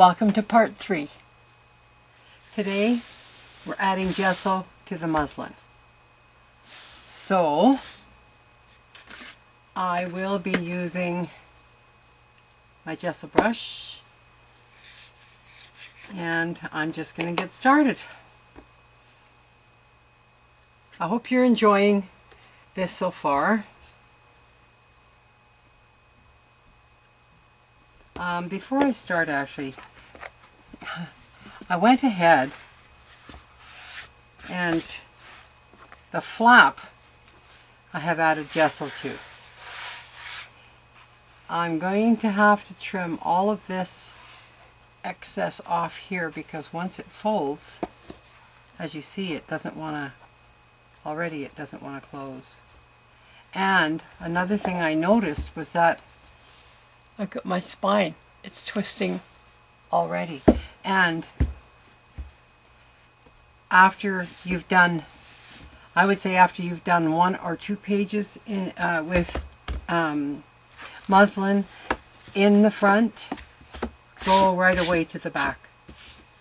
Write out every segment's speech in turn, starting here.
Welcome to part 3. Today we're adding gesso to the muslin. So I will be using my gesso brush and I'm just going to get started. I hope you're enjoying this so far. Before I start, actually, I went ahead and the flap I have added gesso to. I'm going to have to trim all of this excess off here because once it folds, as you see, it doesn't want to, already it doesn't want to close. And another thing I noticed was that, look at my spine, it's twisting already. And after you've done, I would say after you've done 1 or 2 pages in with muslin in the front, go right away to the back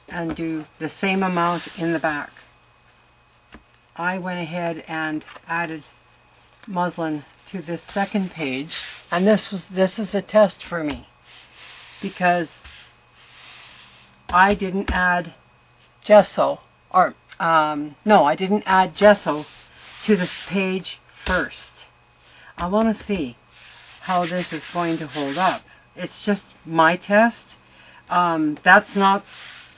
and do the same amount in the back. I went ahead and added muslin to this second page, and this is a test for me because I didn't add gesso, or no, I didn't add gesso to the page first. I want to see how this is going to hold up. It's just my test. That's not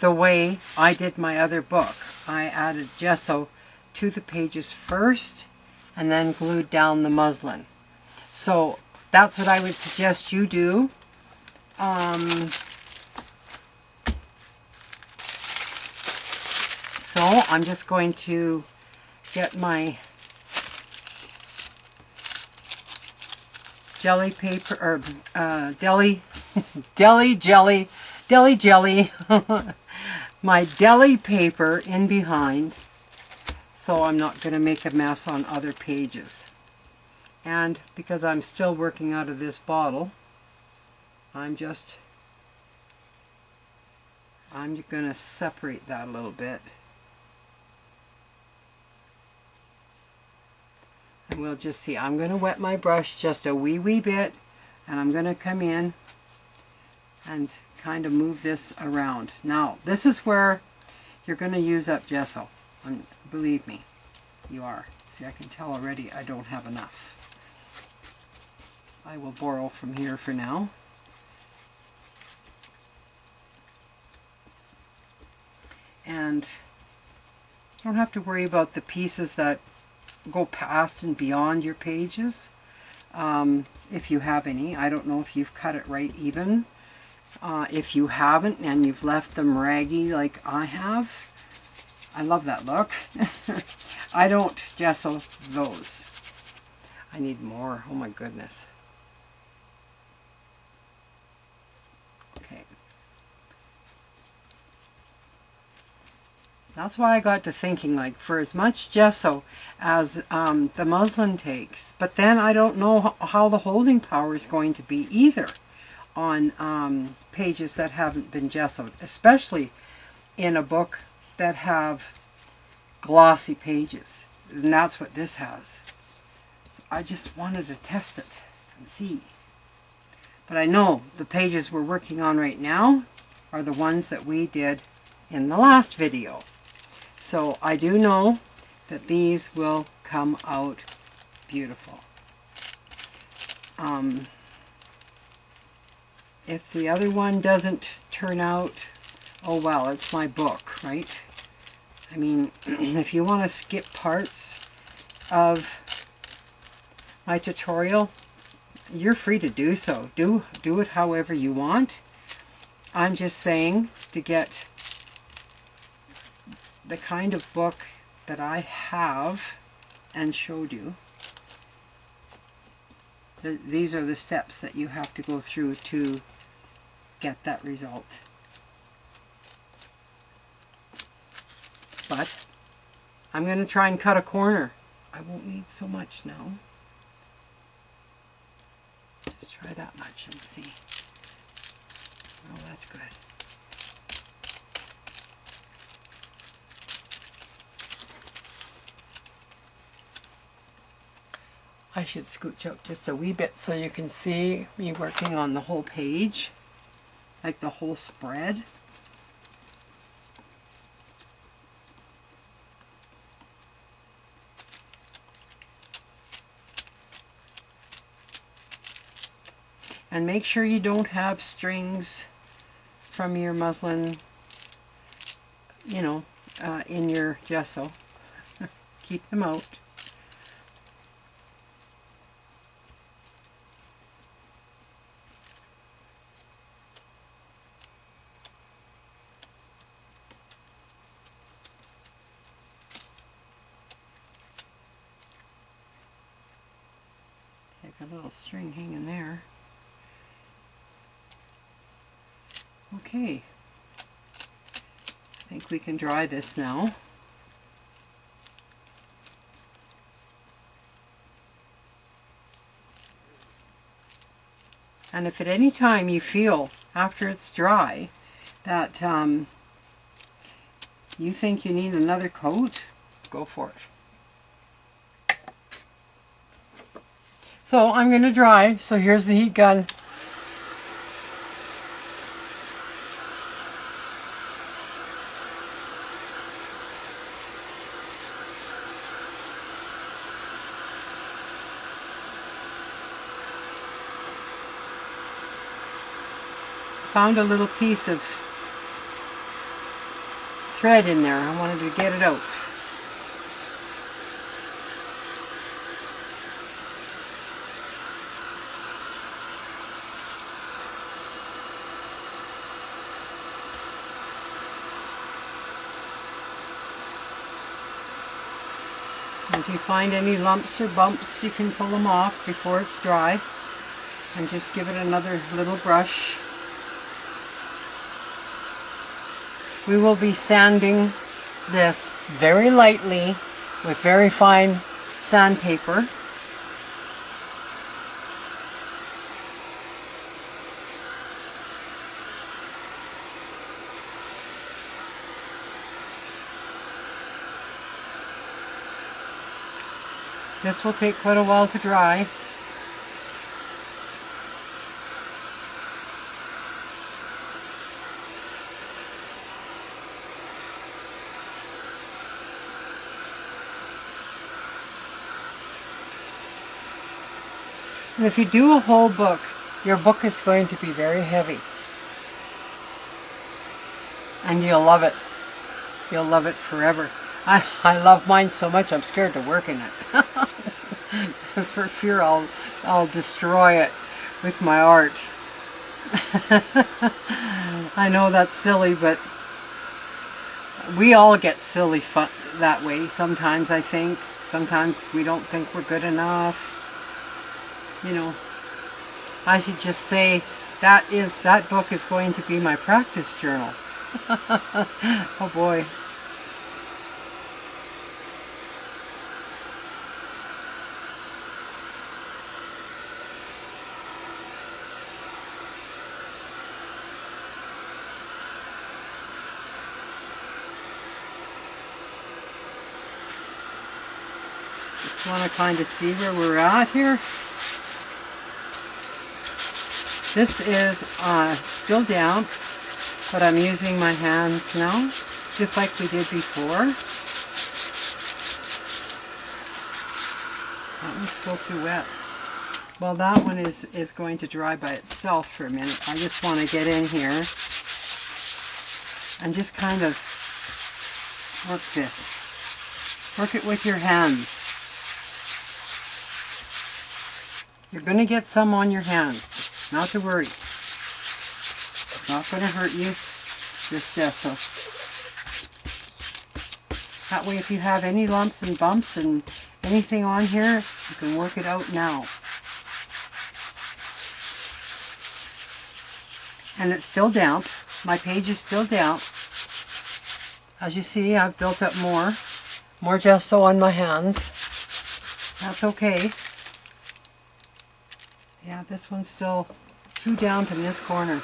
the way I did my other book. I added gesso to the pages first and then glued down the muslin. So that's what I would suggest you do. So I'm just going to get my jelly paper, or deli jelly, my deli paper in behind, so I'm not going to make a mess on other pages. And because I'm still working out of this bottle, I'm going to separate that a little bit. And we'll just see. I'm going to wet my brush just a wee bit, and I'm going to come in and kind of move this around. Now, this is where you're going to use up gesso. And believe me, you are. See, I can tell already I don't have enough. I will borrow from here for now. And you don't have to worry about the pieces that go past and beyond your pages, if you have any. I don't know if you've cut it right even. If you haven't and you've left them raggy like I have, I love that look. I don't gesso those. I need more. Oh my goodness. Okay. That's why I got to thinking, like, for as much gesso as the muslin takes, but then I don't know how the holding power is going to be either on pages that haven't been gessoed, especially in a book that have glossy pages. And that's what this has. So I just wanted to test it and see. But I know the pages we're working on right now are the ones that we did in the last video. So I do know that these will come out beautiful. If the other one doesn't turn out, oh well, it's my book, right? I mean, if you want to skip parts of my tutorial, you're free to do so. Do it however you want. I'm just saying, to get the kind of book that I have and showed you, these are the steps that you have to go through to get that result. But I'm going to try and cut a corner. I won't need so much now. Just try that much and see. Oh, that's good. I should scooch out just a wee bit so you can see me working on the whole page, like the whole spread. And make sure you don't have strings from your muslin, you know, in your gesso. Keep them out. Take a little string hanging there. Okay, I think we can dry this now. And if at any time you feel after it's dry that you think you need another coat, go for it. So I'm going to dry, so here's the heat gun. Found a little piece of thread in there. I wanted to get it out. And if you find any lumps or bumps, you can pull them off before it's dry and just give it another little brush. We will be sanding this very lightly with very fine sandpaper. This will take quite a while to dry. And if you do a whole book, your book is going to be very heavy. And you'll love it. You'll love it forever. I love mine so much I'm scared to work in it. For fear I'll destroy it with my art. I know that's silly, but we all get silly that way sometimes, I think. Sometimes we don't think we're good enough. You know, I should just say that book is going to be my practice journal. Oh boy. Just want to kind of see where we're at here. This is still damp, but I'm using my hands now, just like we did before. That one's still too wet. Well, that one is going to dry by itself for a minute. I just want to get in here and just kind of work this. Work it with your hands. You're going to get some on your hands. Not to worry. It's not going to hurt you. It's just gesso. That way if you have any lumps and bumps and anything on here, you can work it out now. And it's still damp. My page is still damp. As you see, I've built up more gesso on my hands. That's okay. Yeah, this one's still too damp in this corner.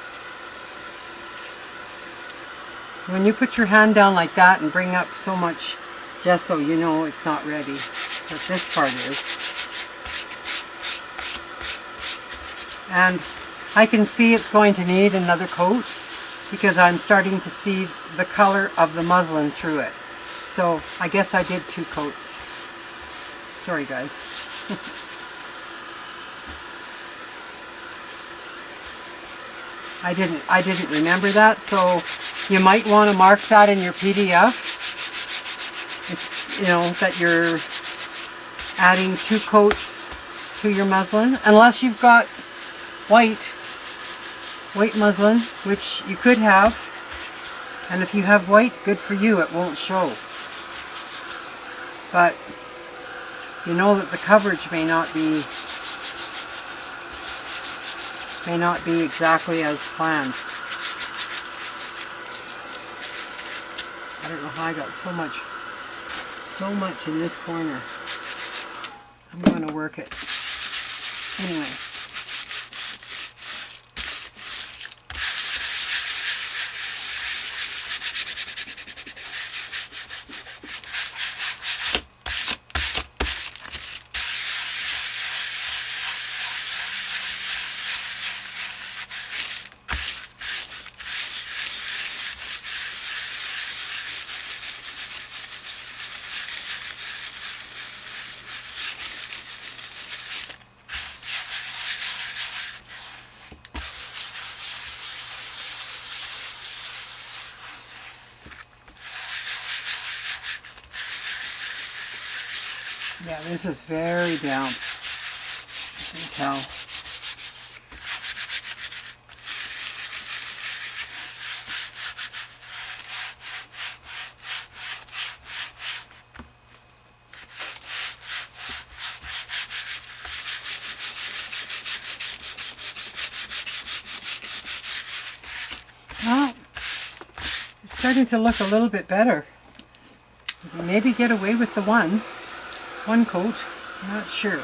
When you put your hand down like that and bring up so much gesso, you know it's not ready. But this part is. And I can see it's going to need another coat because I'm starting to see the color of the muslin through it. So I guess I did 2 coats. Sorry guys. I didn't remember that, so you might want to mark that in your PDF. If, you know, that you're adding 2 coats to your muslin, unless you've got white muslin, which you could have. And if you have white, good for you, it won't show. But you know that the coverage may not be exactly as planned. I don't know how I got so much in this corner. I'm going to work it. Anyway. Yeah, this is very damp, you can tell. Well, it's starting to look a little bit better. Maybe get away with the one coat, I'm not sure.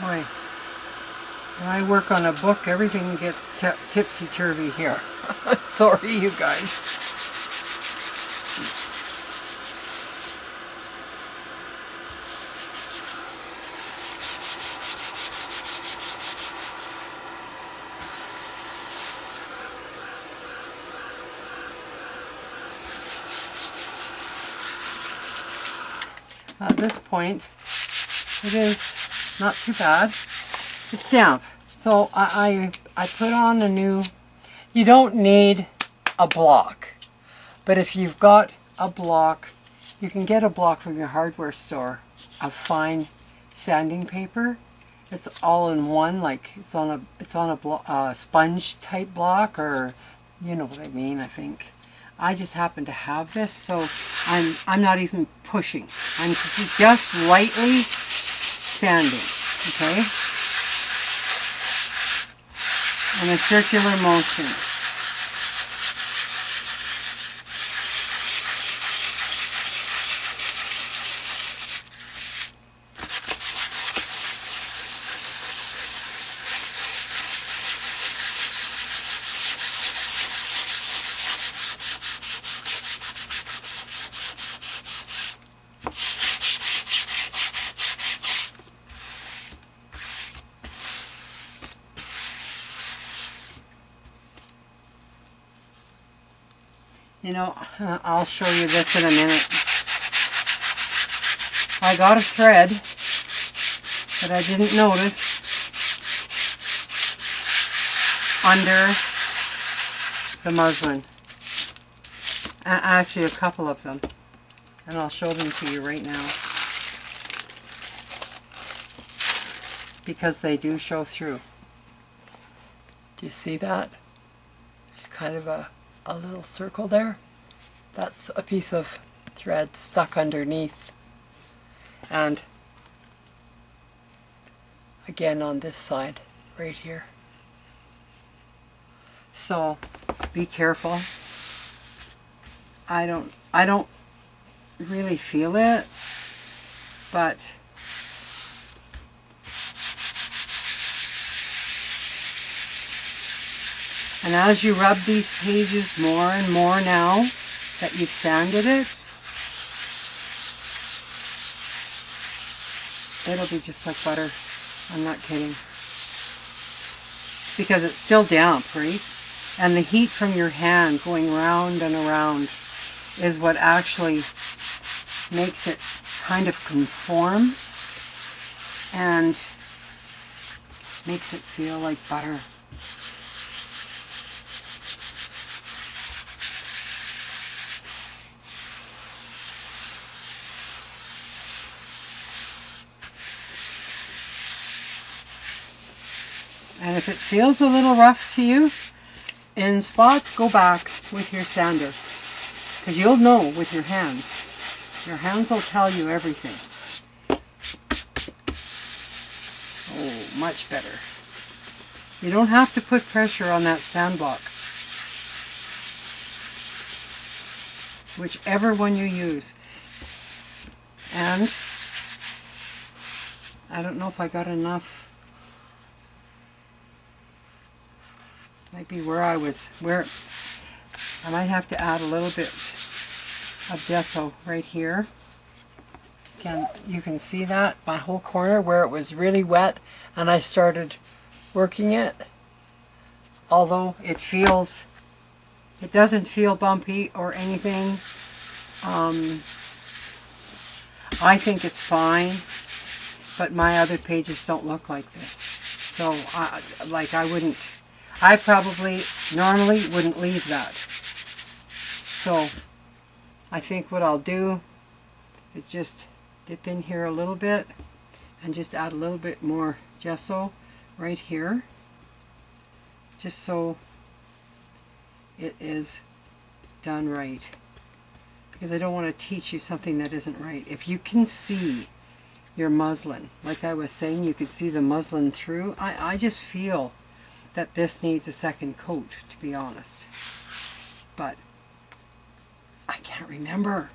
Boy, when I work on a book, everything gets tipsy-turvy here. Sorry, you guys. At this point, it is not too bad. It's damp. So I put on a new, you don't need a block, but if you've got a block, you can get a block from your hardware store of fine sanding paper. It's all in one, like it's on a sponge type block, or you know what I mean, I think. I just happen to have this, so I'm not even pushing. I'm just lightly sanding, okay? In a circular motion. You know, I'll show you this in a minute. I got a thread that I didn't notice under the muslin. Actually, a couple of them. And I'll show them to you right now. Because they do show through. Do you see that? Just kind of a little circle there. That's a piece of thread stuck underneath. And again on this side, right here. So be careful. I don't really feel it, but and as you rub these pages more and more now that you've sanded it, it'll be just like butter. I'm not kidding. Because it's still damp, right? And the heat from your hand going round and around is what actually makes it kind of conform and makes it feel like butter. And if it feels a little rough to you in spots, go back with your sander. Because you'll know with your hands. Your hands will tell you everything. Oh, much better. You don't have to put pressure on that sand block. Whichever one you use. And I don't know if I got enough. Might be where I might have to add a little bit of gesso right here. You can see that, my whole corner where it was really wet and I started working it. Although it doesn't feel bumpy or anything. I think it's fine, but my other pages don't look like this. So I probably normally wouldn't leave that. So I think what I'll do is just dip in here a little bit and just add a little bit more gesso right here, just so it is done right. Because I don't want to teach you something that isn't right. If you can see your muslin, like I was saying, you could see the muslin through. I just feel that this needs a second coat, to be honest. But I can't remember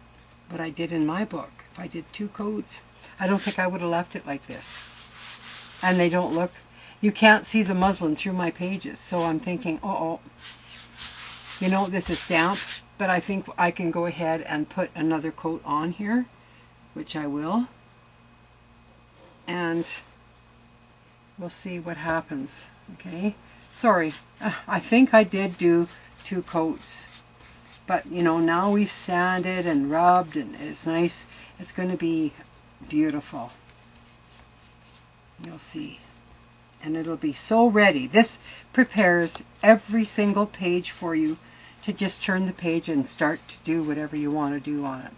what I did in my book. If I did 2 coats, I don't think I would have left it like this. And they don't look, you can't see the muslin through my pages. So I'm thinking, you know, this is damp, but I think I can go ahead and put another coat on here, which I will. And we'll see what happens. Okay, sorry, I think I did do 2 coats, but you know, now we've sanded and rubbed and it's nice. It's going to be beautiful. You'll see. And it'll be so ready. This prepares every single page for you to just turn the page and start to do whatever you want to do on it.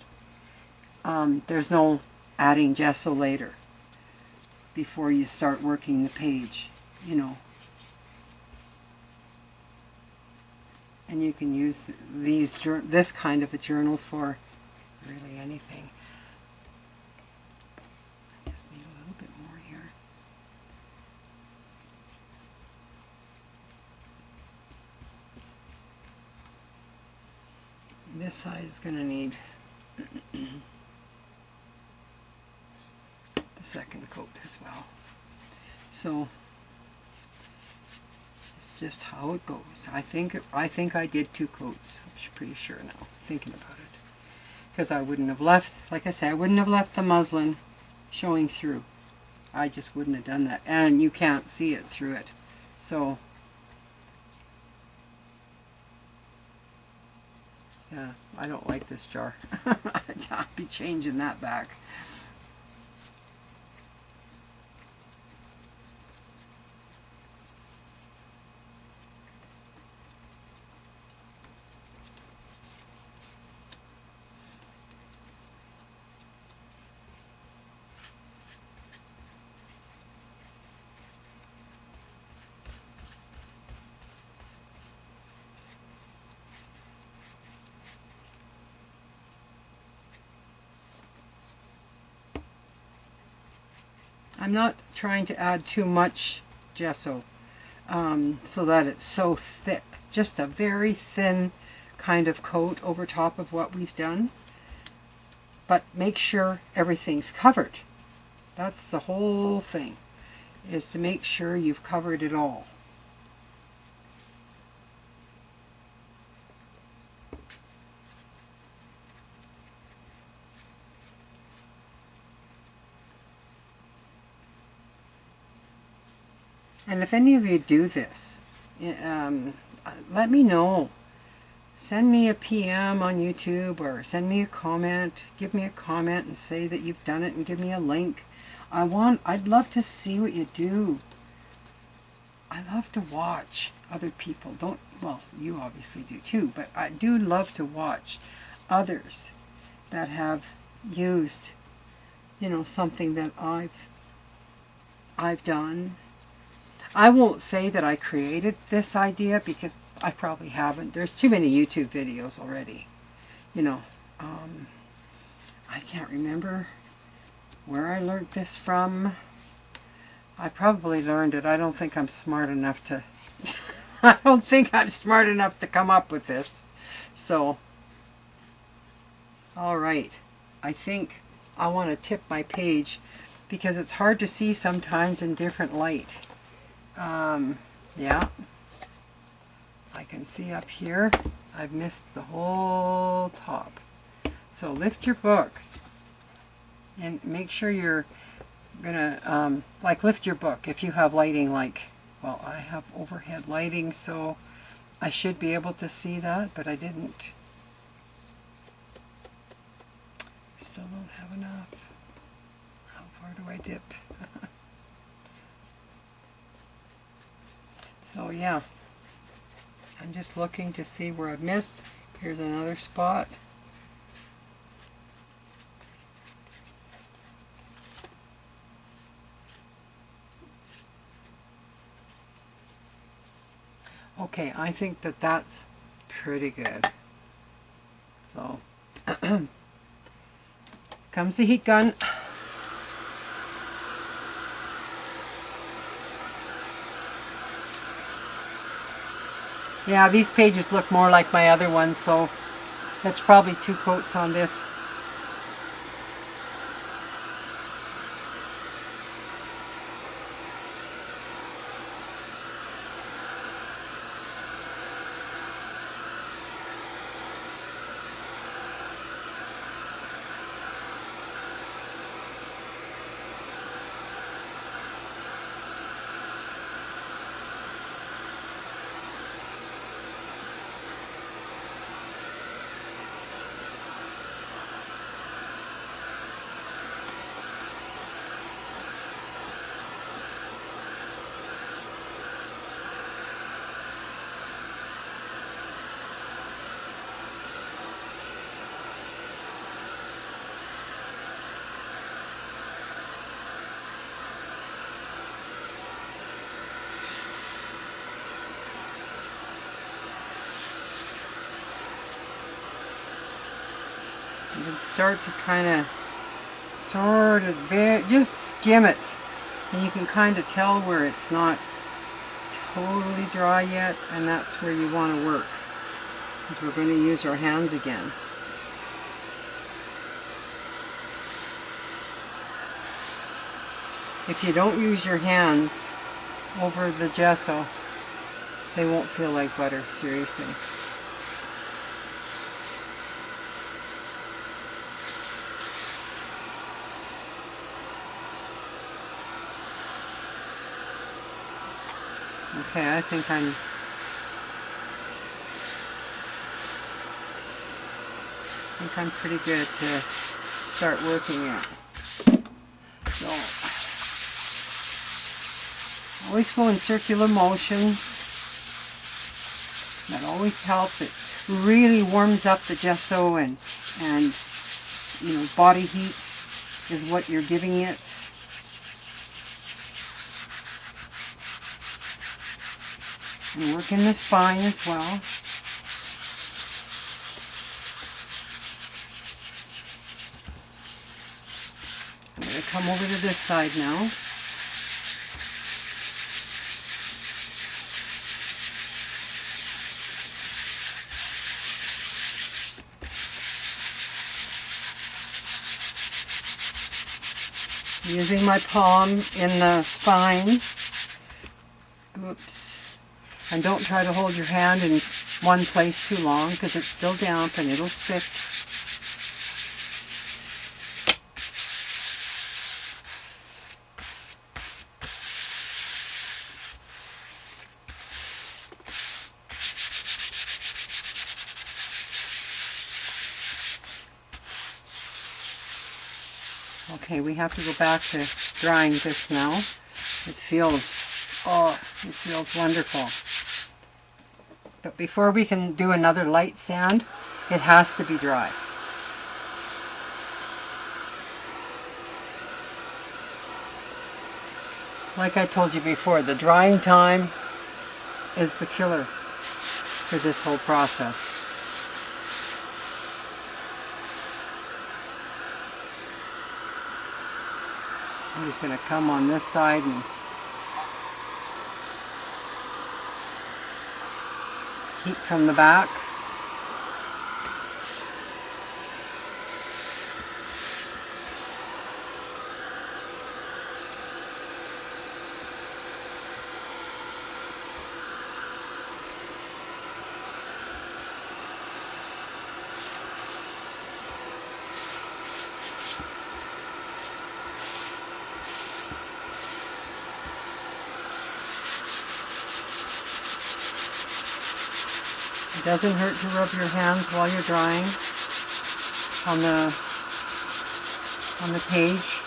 There's no adding gesso later before you start working the page, you know. And you can use this kind of a journal for really anything. I just need a little bit more here. This side is going to need the second coat as well. So it's just how it goes. I think I did 2 coats. I'm pretty sure now, thinking about it. Because I wouldn't have left, like I said, I wouldn't have left the muslin showing through. I just wouldn't have done that. And you can't see it through it. So yeah, I don't like this jar. I'll be changing that back. I'm not trying to add too much gesso so that it's so thick. Just a very thin kind of coat over top of what we've done. But make sure everything's covered. That's the whole thing, is to make sure you've covered it all. And if any of you do this, let me know. Send me a PM on YouTube or send me a comment. Give me a comment and say that you've done it and give me a link. I'd love to see what you do. I love to watch other people. Well, you obviously do too, but I do love to watch others that have used, something that I've done. I won't say that I created this idea because I probably haven't. There's too many YouTube videos already. I can't remember where I learned this from. I probably learned it. I don't think I'm smart enough to I don't think I'm smart enough to come up with this. So, all right. I think I want to tip my page because it's hard to see sometimes in different light. Yeah, I can see up here. I've missed the whole top. So lift your book and make sure you're gonna lift your book if you have lighting well, I have overhead lighting, so I should be able to see that, but I didn't. Still don't have enough. How far do I dip? So yeah, I'm just looking to see where I've missed. Here's another spot. Okay, I think that that's pretty good. So, comes the heat gun. Yeah, these pages look more like my other ones, so that's probably 2 coats on this. You can start to kind of just skim it, and you can kind of tell where it's not totally dry yet, and that's where you want to work, because we're going to use our hands again. If you don't use your hands over the gesso, they won't feel like butter, seriously. Okay, I think I'm pretty good to start working at. So, always go in circular motions. That always helps. It really warms up the gesso, and body heat is what you're giving it. And work in the spine as well. I'm going to come over to this side now. using my palm in the spine. Oops. And don't try to hold your hand in one place too long because it's still damp and it'll stick. Okay, we have to go back to drying this now. It feels wonderful. But before we can do another light sand, it has to be dry. Like I told you before, the drying time is the killer for this whole process. I'm just going to come on this side and heat from the back. It doesn't hurt to rub your hands while you're drying on the page.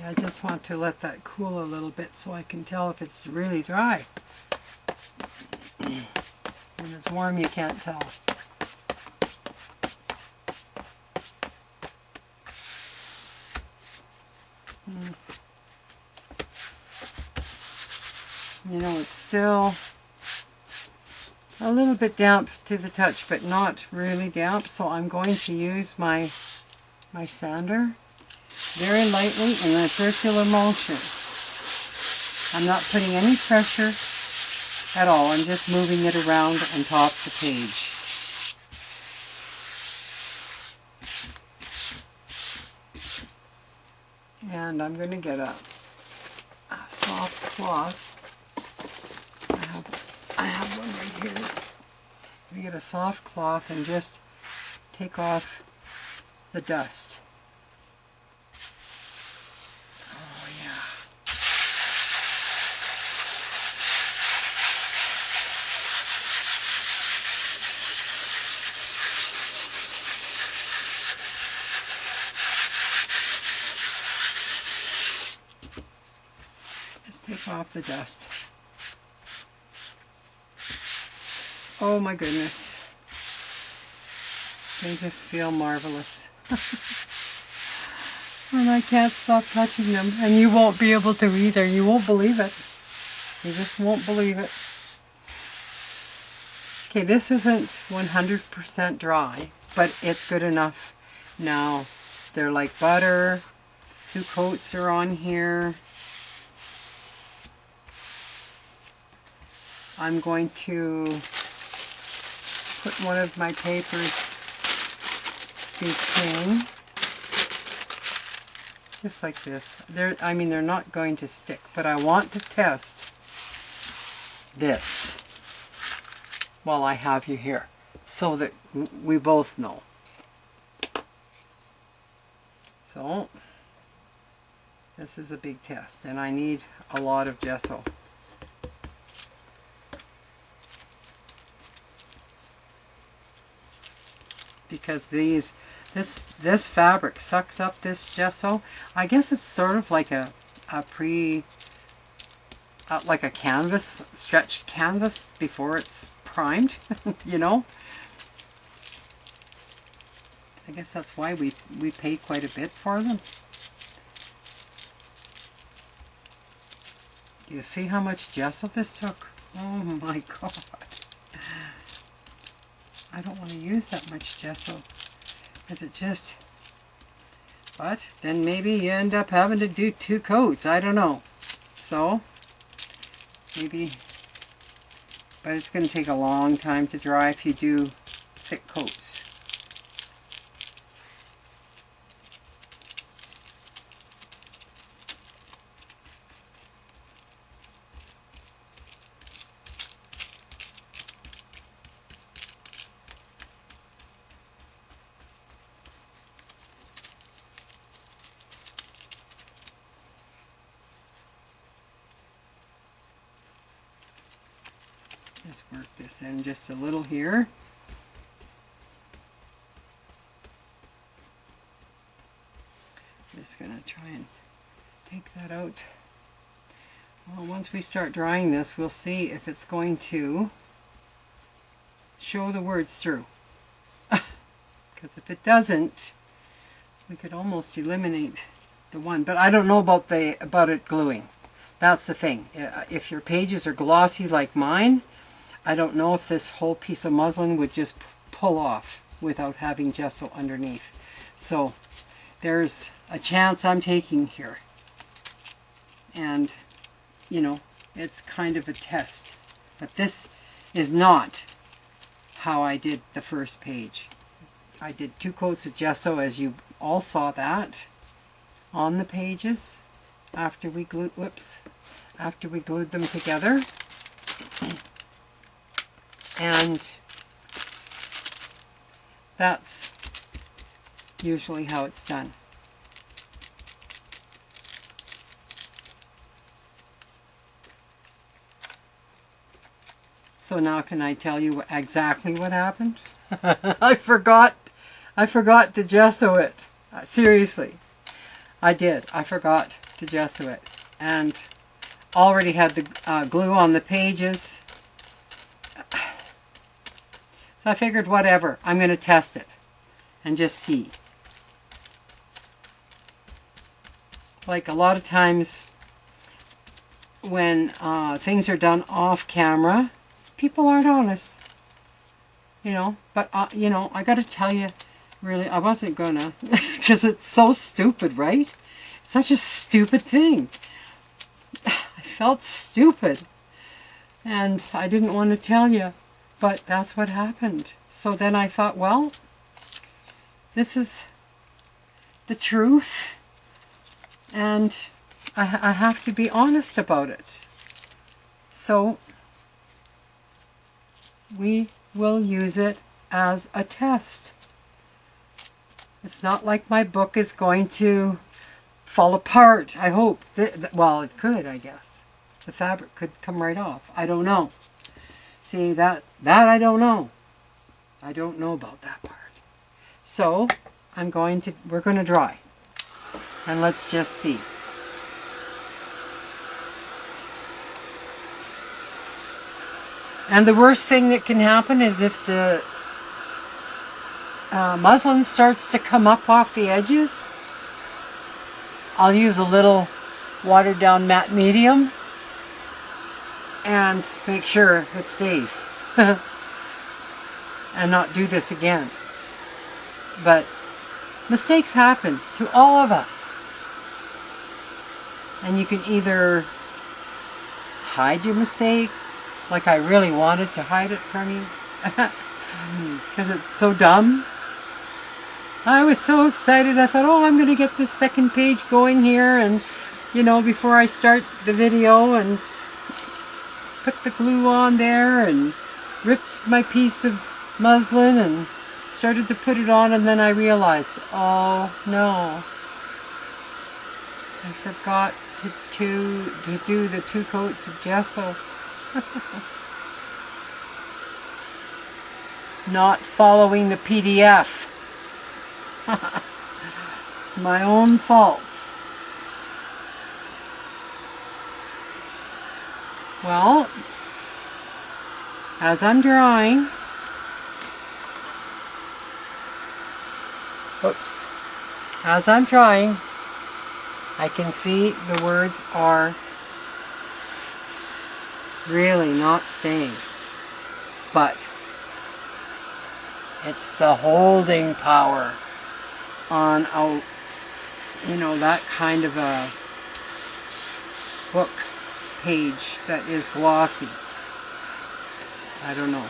I just want to let that cool a little bit so I can tell if it's really dry. When it's warm, you can't tell. You know, it's still a little bit damp to the touch, but not really damp, so I'm going to use my sander very lightly in a circular motion. I'm not putting any pressure at all. I'm just moving it around on top of the page. And I'm going to get a soft cloth. I have one right here. I'm going to get a soft cloth and just take off the dust. Take off the dust. Oh my goodness. They just feel marvelous. And I can't stop touching them. And you won't be able to either. You won't believe it. You just won't believe it. Okay, this isn't 100% dry, but it's good enough. Now, they're like butter. 2 coats are on here. I'm going to put one of my papers between, just like this. They're not going to stick, but I want to test this while I have you here, so that we both know. So, this is a big test, and I need a lot of gesso. Because this fabric sucks up this gesso. I guess it's sort of like like a canvas, stretched canvas before it's primed, you know. I guess that's why we pay quite a bit for them. Do you see how much gesso this took? Oh my God. I don't want to use that much gesso. Is it just... But then maybe you end up having to do 2 coats. I don't know. So, maybe... But it's going to take a long time to dry if you do thick coats. Just work this in just a little here. I'm just going to try and take that out. Well, once we start drying this, we'll see if it's going to show the words through. Because if it doesn't, we could almost eliminate the one. But I don't know about it gluing. That's the thing. If your pages are glossy like mine, I don't know if this whole piece of muslin would just pull off without having gesso underneath. So there's a chance I'm taking here. And, you know, it's kind of a test. But this is not how I did the first page. I did 2 coats of gesso, as you all saw that on the pages after we glued, after we glued them together. And that's usually how it's done. So now can I tell you exactly what happened? I forgot to gesso it. Seriously, I did. I forgot to gesso it. And already had the glue on the pages. So I figured, whatever, I'm going to test it and just see. Like a lot of times when things are done off camera, people aren't honest. You know, but you know, I got to tell you, really, I wasn't gonna, because it's so stupid, right? It's such a stupid thing. I felt stupid, and I didn't want to tell you. But that's what happened. So then I thought, well, this is the truth, and I have to be honest about it. So we will use it as a test. It's not like my book is going to fall apart, I hope. Well, it could, I guess. The fabric could come right off. I don't know. See, that I don't know. I don't know about that part. So, we're going to dry. And let's just see. And the worst thing that can happen is if the muslin starts to come up off the edges, I'll use a little watered down matte medium and make sure it stays and not do this again. But mistakes happen to all of us, and you can either hide your mistake, like I really wanted to hide it from you because it's so dumb. I was so excited. I thought, oh, I'm going to get this second page going here, and you know, before I start the video, and put the glue on there and ripped my piece of muslin and started to put it on, and then I realized, oh no, I forgot to do the 2 coats of gesso. Not following the PDF. My own fault. Well, as I'm drawing, as I'm drawing, I can see the words are really not staying. But It's the holding power. on a, you know, that kind of a book page that is glossy. I don't know.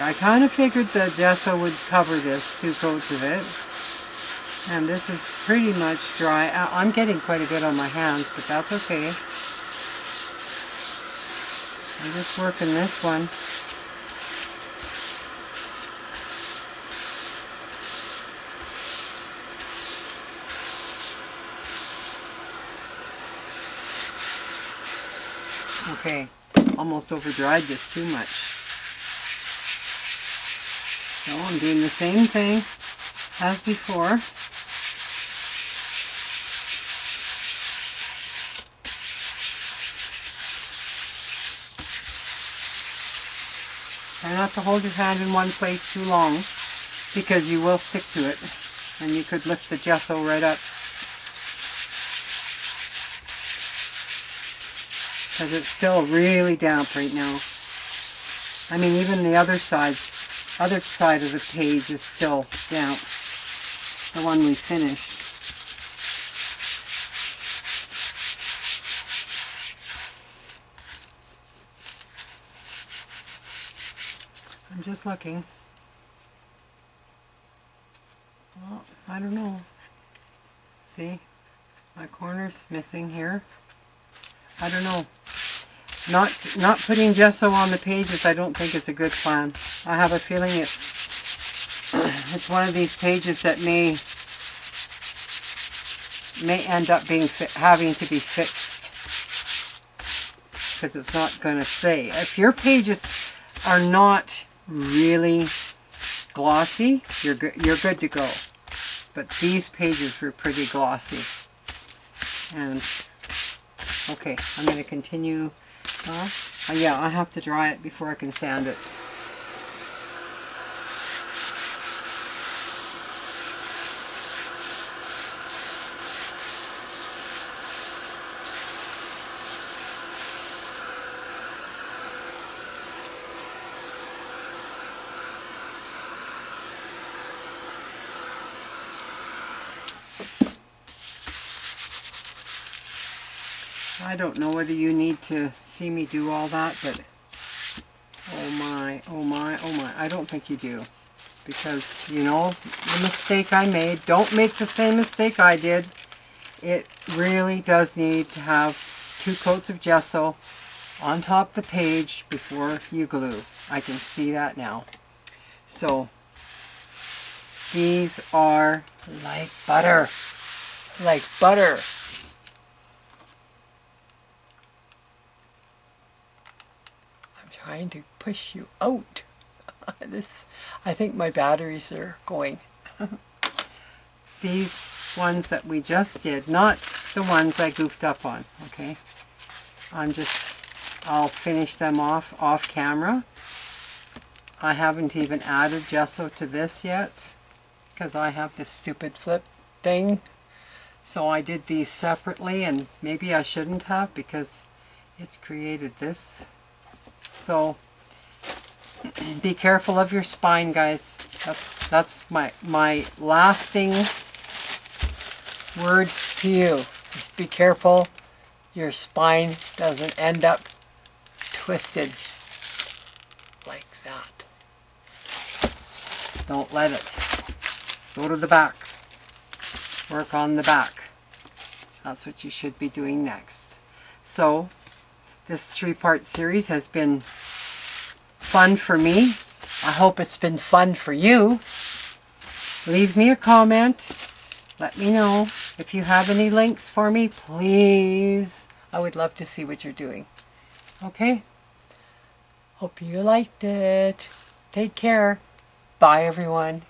I kind of figured the gesso would cover this, 2 coats of it. And this is pretty much dry. I'm getting quite a bit on my hands, but that's okay. I'm just working this one. Okay, almost over dried this too much. So I'm doing the same thing as before. Try not to hold your hand in one place too long, because you will stick to it and you could lift the gesso right up. Because it's still really damp right now. I mean, even the other side of the page is still damp. The one we finished. I'm just looking. Well, I don't know. See? My corner's missing here. I don't know. Not putting gesso on the pages, I don't think is a good plan. I have a feeling it's one of these pages that may end up being having to be fixed, because it's not going to stay. If your pages are not really glossy, you're good to go. But these pages were pretty glossy. And okay, I'm going to continue. Yeah, I have to dry it before I can sand it. I don't know whether you need to see me do all that, but oh my, oh my, oh my, I don't think you do. Because, you know, the mistake I made, don't make the same mistake I did. It really does need to have 2 coats of gesso on top of the page before you glue. I can see that now. So, these are Like butter. Like butter. Trying to push you out. I think my batteries are going. these ones that we just did, not the ones I goofed up on, okay? I'll finish them off camera. I haven't even added gesso to this yet, because I have this stupid flip thing. So I did these separately, and maybe I shouldn't have, because it's created this. So be careful of your spine, guys. That's my lasting word to you. Just be careful your spine doesn't end up twisted like that. Don't let it. Go to the back. Work on the back. That's what you should be doing next. So this 3-part series has been fun for me. I hope it's been fun for you. Leave me a comment. Let me know if you have any links for me, please. I would love to see what you're doing. Okay? Hope you liked it. Take care. Bye, everyone.